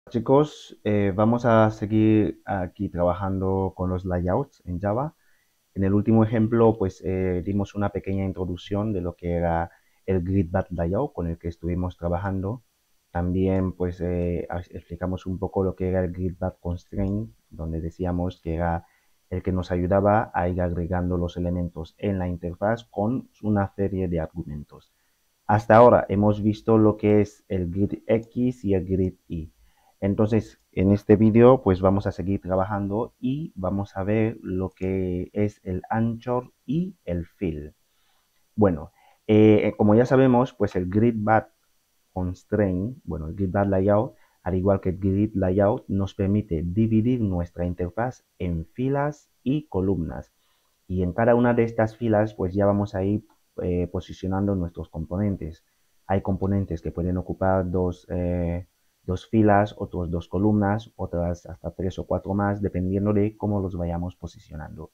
Chicos, vamos a seguir aquí trabajando con los layouts en Java. En el último ejemplo, pues dimos una pequeña introducción de lo que era el grid-bat layout con el que estuvimos trabajando. También, pues, explicamos un poco lo que era el grid-bat constraint, donde decíamos que era el que nos ayudaba a ir agregando los elementos en la interfaz con una serie de argumentos. Hasta ahora hemos visto lo que es el grid X y el grid Y. Entonces, en este vídeo, pues vamos a seguir trabajando y vamos a ver lo que es el anchor y el fill. Bueno, como ya sabemos, pues el grid-bat constraint, bueno, el grid-bat layout, al igual que el grid layout, nos permite dividir nuestra interfaz en filas y columnas. Y en cada una de estas filas, pues ya vamos a ir posicionando nuestros componentes. Hay componentes que pueden ocupar dos filas, otros dos columnas, otras hasta tres o cuatro más, dependiendo de cómo los vayamos posicionando.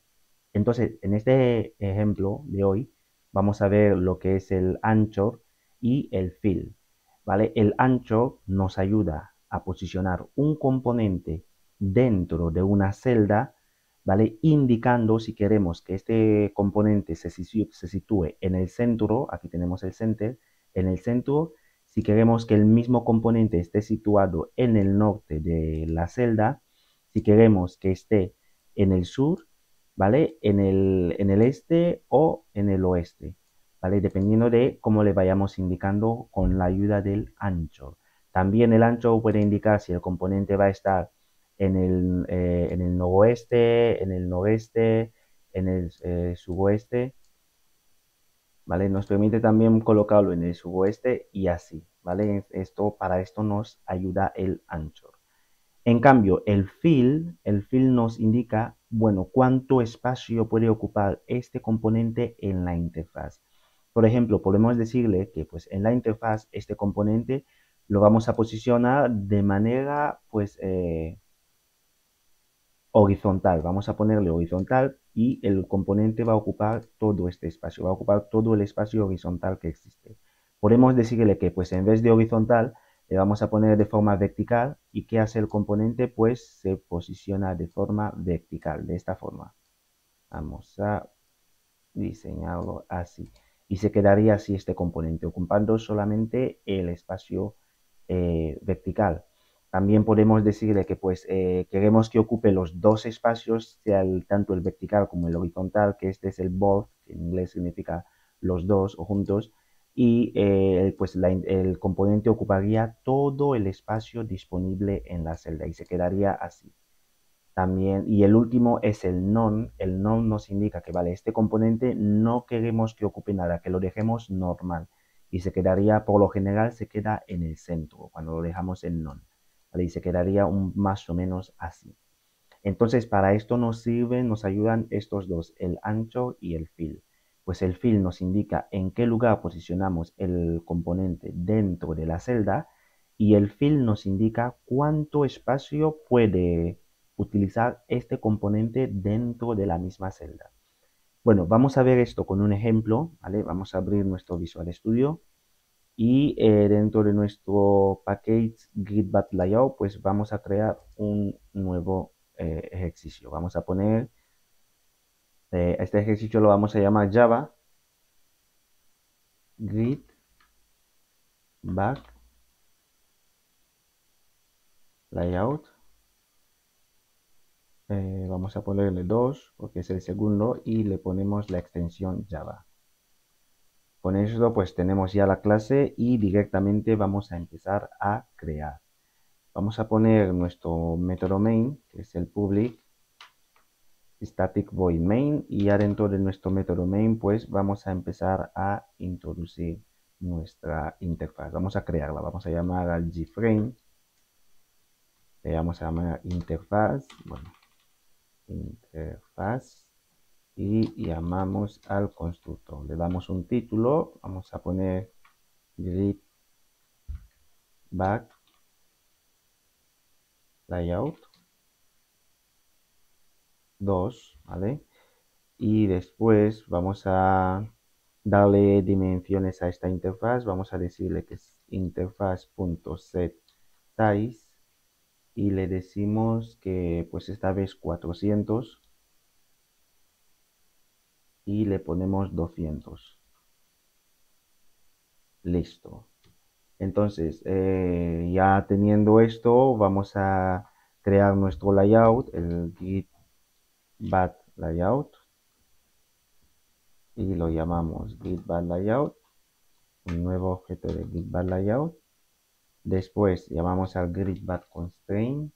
Entonces, en este ejemplo de hoy, vamos a ver lo que es el anchor y el fill, ¿vale? El anchor nos ayuda a posicionar un componente dentro de una celda, ¿vale? Indicando si queremos que este componente se sitúe en el centro, aquí tenemos el center, en el centro, si queremos que el mismo componente esté situado en el norte de la celda, si queremos que esté en el sur, ¿vale? En el este o en el oeste, ¿vale? Dependiendo de cómo le vayamos indicando con la ayuda del ancho. También el ancho puede indicar si el componente va a estar en el noroeste, en el noreste, en el suroeste, ¿vale? Nos permite también colocarlo en el suroeste y así, ¿vale? Para esto nos ayuda el ancho. En cambio, el fill nos indica, bueno, cuánto espacio puede ocupar este componente en la interfaz. Por ejemplo, podemos decirle que pues en la interfaz este componente lo vamos a posicionar de manera pues horizontal. Vamos a ponerle horizontal y el componente va a ocupar todo este espacio, va a ocupar todo el espacio horizontal que existe. Podemos decirle que pues en vez de horizontal le vamos a poner de forma vertical y ¿qué hace el componente? Pues se posiciona de forma vertical, de esta forma. Vamos a diseñarlo así. Y se quedaría así este componente, ocupando solamente el espacio vertical. También podemos decirle que pues queremos que ocupe los dos espacios, tanto el vertical como el horizontal, que este es el both, que en inglés significa los dos o juntos, y pues el componente ocuparía todo el espacio disponible en la celda y se quedaría así. También, y el último es el non. El non nos indica que, vale, este componente no queremos que ocupe nada, que lo dejemos normal. Y se quedaría, por lo general, se queda en el centro cuando lo dejamos en non. ¿Vale? Y se quedaría más o menos así. Entonces, para esto nos ayudan estos dos, el ancho y el fill. Pues el fill nos indica en qué lugar posicionamos el componente dentro de la celda y el fill nos indica cuánto espacio puede utilizar este componente dentro de la misma celda. Bueno, vamos a ver esto con un ejemplo, ¿vale? Vamos a abrir nuestro Visual Studio y dentro de nuestro package grid-bat layout, pues vamos a crear un nuevo ejercicio. Vamos a poner, este ejercicio lo vamos a llamar Java grid-bat layout. Vamos a ponerle 2 porque es el segundo y le ponemos la extensión Java. Con esto pues tenemos ya la clase y directamente vamos a empezar a crear. Vamos a poner nuestro método main, que es el public static void main, y ya dentro de nuestro método main pues vamos a empezar a introducir nuestra interfaz. Vamos a crearla, vamos a llamar al gframe, le vamos a llamar interfaz, bueno, interfaz, y llamamos al constructor. Le damos un título, vamos a poner grid back layout 2, ¿vale? Y después vamos a darle dimensiones a esta interfaz. Vamos a decirle que es interfaz.setSize y le decimos que pues esta vez 400 y le ponemos 200. Listo. Entonces, ya teniendo esto, vamos a crear nuestro layout, el git bat layout, y lo llamamos git bat layout, un nuevo objeto de git bat layout. Después llamamos al git bat constraint,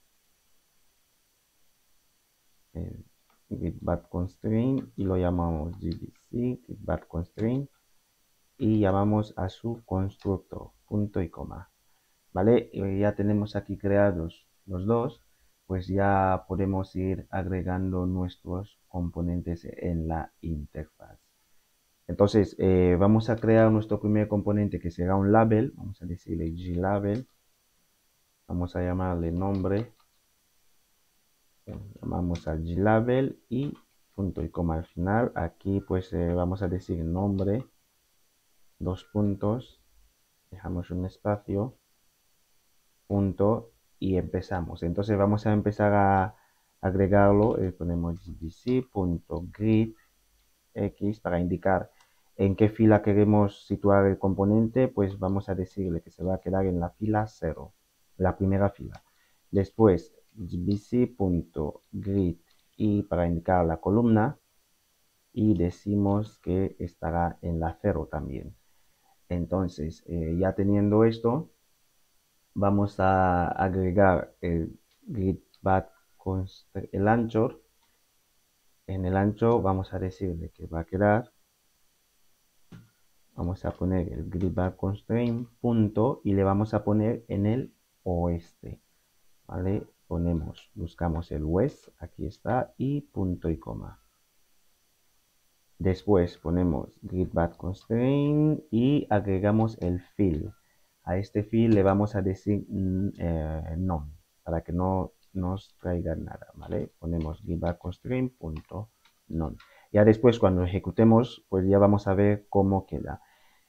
el git bat constraint, y lo llamamos gbc git bat constraint, y llamamos a su constructor, punto y coma. ¿Vale? Ya tenemos aquí creados los dos, pues ya podemos ir agregando nuestros componentes en la interfaz. Entonces, vamos a crear nuestro primer componente que será un label. Vamos a decirle glabel. Vamos a llamarle nombre. Llamamos al glabel y punto y coma al final. Aquí pues vamos a decir nombre, dos puntos, dejamos un espacio, punto, y empezamos. Entonces vamos a empezar a agregarlo. Ponemos gbc.grid x para indicar en qué fila queremos situar el componente. Pues vamos a decirle que se va a quedar en la fila 0, la primera fila. Después gbc.grid y para indicar la columna, y decimos que estará en la 0 también. Entonces, ya teniendo esto, vamos a agregar el grid bat el anchor. En el ancho vamos a decirle que va a quedar, vamos a poner el grid bat constraint punto y le vamos a poner en el oeste, ¿vale? Buscamos el west, aquí está, y punto y coma. Después ponemos grid bat constraint y agregamos el fill. A este fill le vamos a decir none, para que no nos traiga nada, ¿vale? Ponemos grid bat constraint punto none. Ya después cuando ejecutemos, pues ya vamos a ver cómo queda.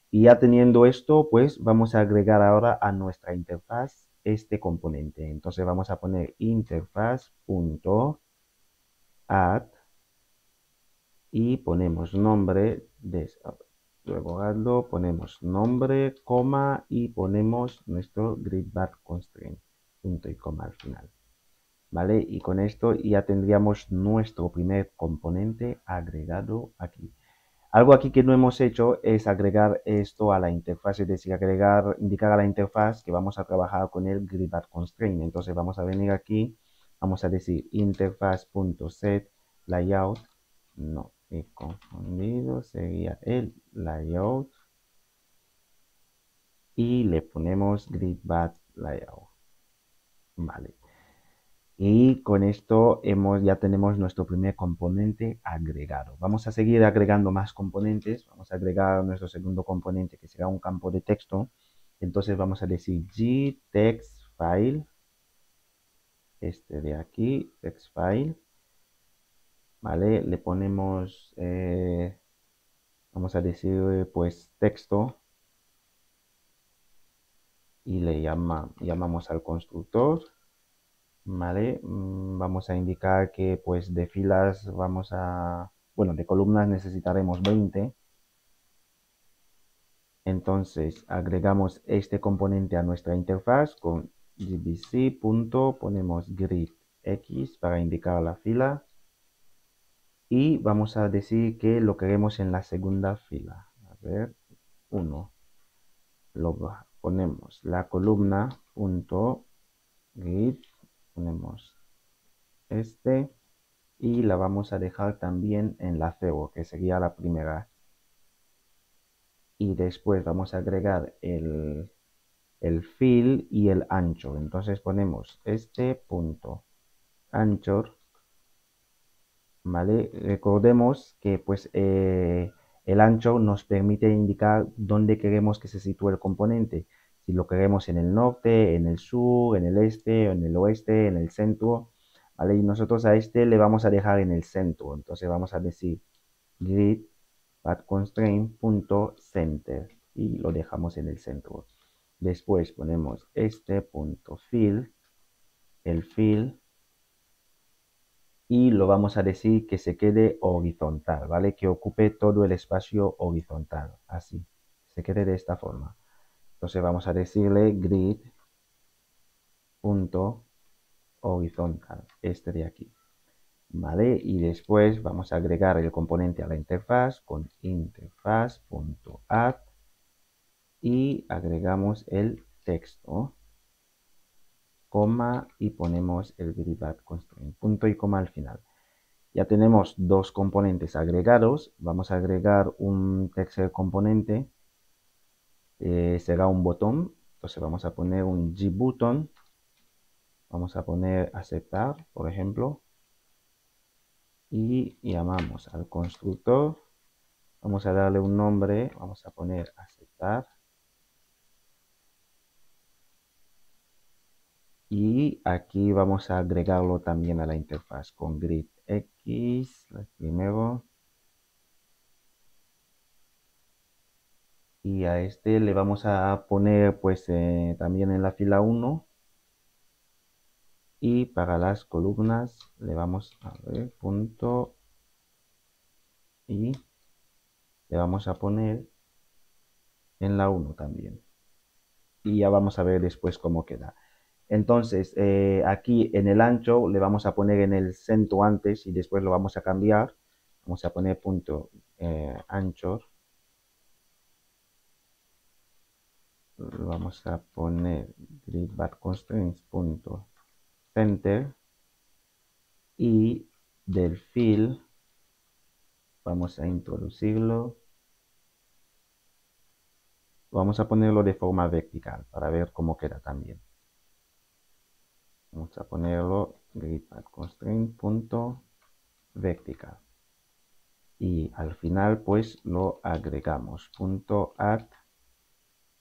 Y ya teniendo esto, pues vamos a agregar ahora a nuestra interfaz este componente. Entonces vamos a poner interfaz.add y ponemos nombre, luego ponemos nombre, coma, y ponemos nuestro grid bat constraint, punto y coma al final. ¿Vale? Y con esto ya tendríamos nuestro primer componente agregado aquí. Algo aquí que no hemos hecho es agregar esto a la interfaz, es decir, indicar a la interfaz que vamos a trabajar con el grid bat constraint. Entonces vamos a venir aquí, vamos a decir interfaz.set layout, no, he confundido, sería el layout, y le ponemos grid bat layout. Vale. Y con esto ya tenemos nuestro primer componente agregado. Vamos a seguir agregando más componentes. Vamos a agregar nuestro segundo componente, que será un campo de texto. Entonces vamos a decir gTextFile, este de aquí, textfile. ¿Vale? Le ponemos, vamos a decir, pues texto, y llamamos al constructor. ¿Vale? Vamos a indicar que pues de filas bueno, de columnas necesitaremos 20. Entonces agregamos este componente a nuestra interfaz con gbc. Ponemos grid x para indicar la fila y vamos a decir que lo queremos en la segunda fila. A ver, 1. Ponemos la columna punto grid, ponemos y la vamos a dejar también en la 0, que sería la primera. Y después vamos a agregar el fill y el ancho. Entonces ponemos punto anchor, ¿vale? Recordemos que pues el ancho nos permite indicar dónde queremos que se sitúe el componente. Si lo queremos en el norte, en el sur, en el este, en el oeste, en el centro, ¿vale? Y nosotros a le vamos a dejar en el centro. Entonces vamos a decir grid bat constraint.center y lo dejamos en el centro. Después ponemos punto fill, el fill y lo vamos a decir que se quede horizontal, ¿vale? Que ocupe todo el espacio horizontal, así, se quede de esta forma. Entonces vamos a decirle grid.horizontal, este de aquí, ¿vale? Y después vamos a agregar el componente a la interfaz con interfaz.add y agregamos el texto, coma, y ponemos el grid.constraint, punto y coma al final. Ya tenemos dos componentes agregados. Vamos a agregar un tercer componente. Será un botón. Entonces vamos a poner un gbutton. Vamos a poner aceptar, por ejemplo. Y llamamos al constructor. Vamos a darle un nombre. Vamos a poner aceptar. Y aquí vamos a agregarlo también a la interfaz con gridX. Primero. Y a este le vamos a poner pues también en la fila 1. Y para las columnas le vamos a ver punto y le vamos a poner en la 1 también. Y ya vamos a ver después cómo queda. Entonces, aquí en el ancho le vamos a poner en el centro antes y después lo vamos a cambiar. Vamos a poner punto ancho. Lo vamos a poner grid.constraints.center y del fill vamos a introducirlo. Vamos a ponerlo de forma vertical para ver cómo queda también. Vamos a ponerlo grid.constraint.vertical. Y al final pues lo agregamos. .add.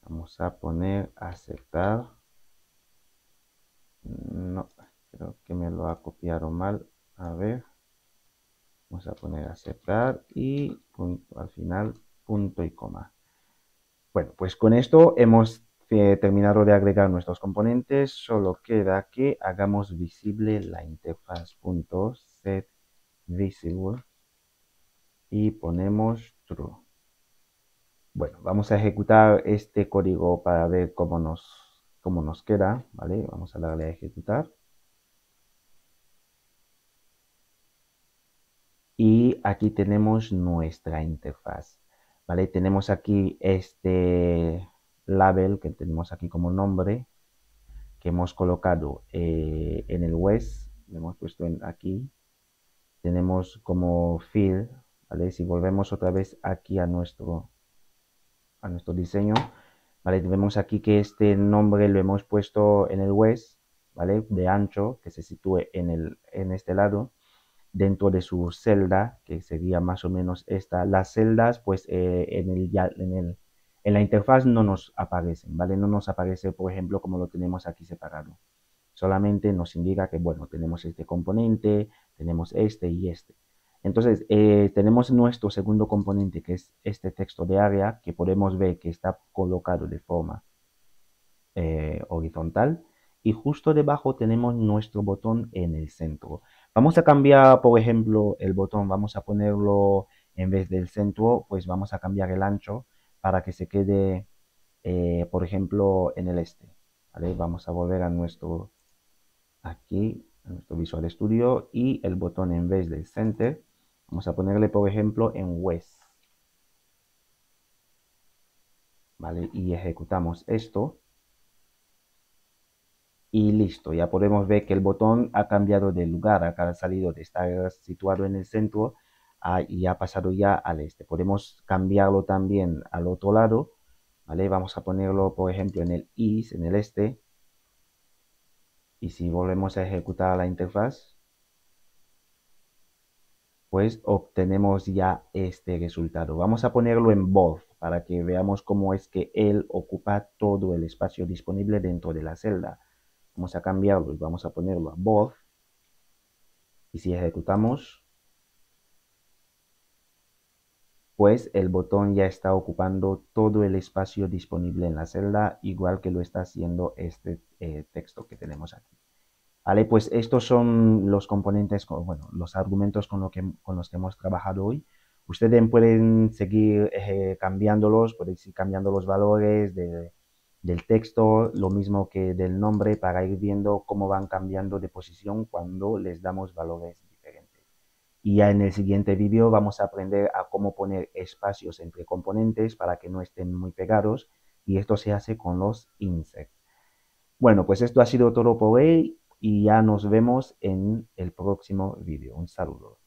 Vamos a poner aceptar. No, creo que me lo ha copiado mal. A ver. Vamos a poner aceptar y punto, al final punto y coma. Bueno, pues con esto hemos terminado de agregar nuestros componentes. Solo queda que hagamos visible la interfaz.setVisible y ponemos true. Bueno, vamos a ejecutar este código para ver cómo nos queda, ¿vale? Vamos a darle a ejecutar. Y aquí tenemos nuestra interfaz, ¿vale? Tenemos aquí este label que tenemos aquí como nombre, que hemos colocado en el West, lo hemos puesto aquí, tenemos como field, ¿vale? Si volvemos otra vez aquí a nuestro diseño, ¿vale? Vemos aquí que este nombre lo hemos puesto en el West, ¿vale? De ancho, que se sitúe en este lado, dentro de su celda, que sería más o menos esta. Las celdas, pues en la interfaz no nos aparecen, ¿vale? No nos aparece, por ejemplo, como lo tenemos aquí separado. Solamente nos indica que, bueno, tenemos este componente, tenemos este y este. Entonces, tenemos nuestro segundo componente, que es este texto de área, que podemos ver que está colocado de forma horizontal. Y justo debajo tenemos nuestro botón en el centro. Vamos a cambiar, por ejemplo, el botón. Vamos a ponerlo en vez del centro, pues vamos a cambiar el ancho para que se quede, por ejemplo, en el este. ¿Vale? Vamos a volver a aquí, a nuestro Visual Studio, y el botón en vez del center, vamos a ponerle, por ejemplo, en west. ¿Vale? Y ejecutamos esto. Y listo, ya podemos ver que el botón ha cambiado de lugar, ha salido de estar situado en el centro y ha pasado ya al este. Podemos cambiarlo también al otro lado, ¿vale? Vamos a ponerlo, por ejemplo, en el east, en el este. Y si volvemos a ejecutar la interfaz, pues obtenemos ya este resultado. Vamos a ponerlo en bold para que veamos cómo es que él ocupa todo el espacio disponible dentro de la celda. Vamos a cambiarlo y vamos a ponerlo a bold. Y si ejecutamos, pues el botón ya está ocupando todo el espacio disponible en la celda, igual que lo está haciendo este texto que tenemos aquí. Vale, pues estos son los componentes, bueno, los argumentos con los que hemos trabajado hoy. Ustedes pueden seguir cambiándolos, pueden ir cambiando los valores del texto, lo mismo que del nombre, para ir viendo cómo van cambiando de posición cuando les damos valores diferentes. Y ya en el siguiente vídeo vamos a aprender a cómo poner espacios entre componentes para que no estén muy pegados, y esto se hace con los inserts. Bueno, pues esto ha sido todo por hoy y ya nos vemos en el próximo vídeo. Un saludo.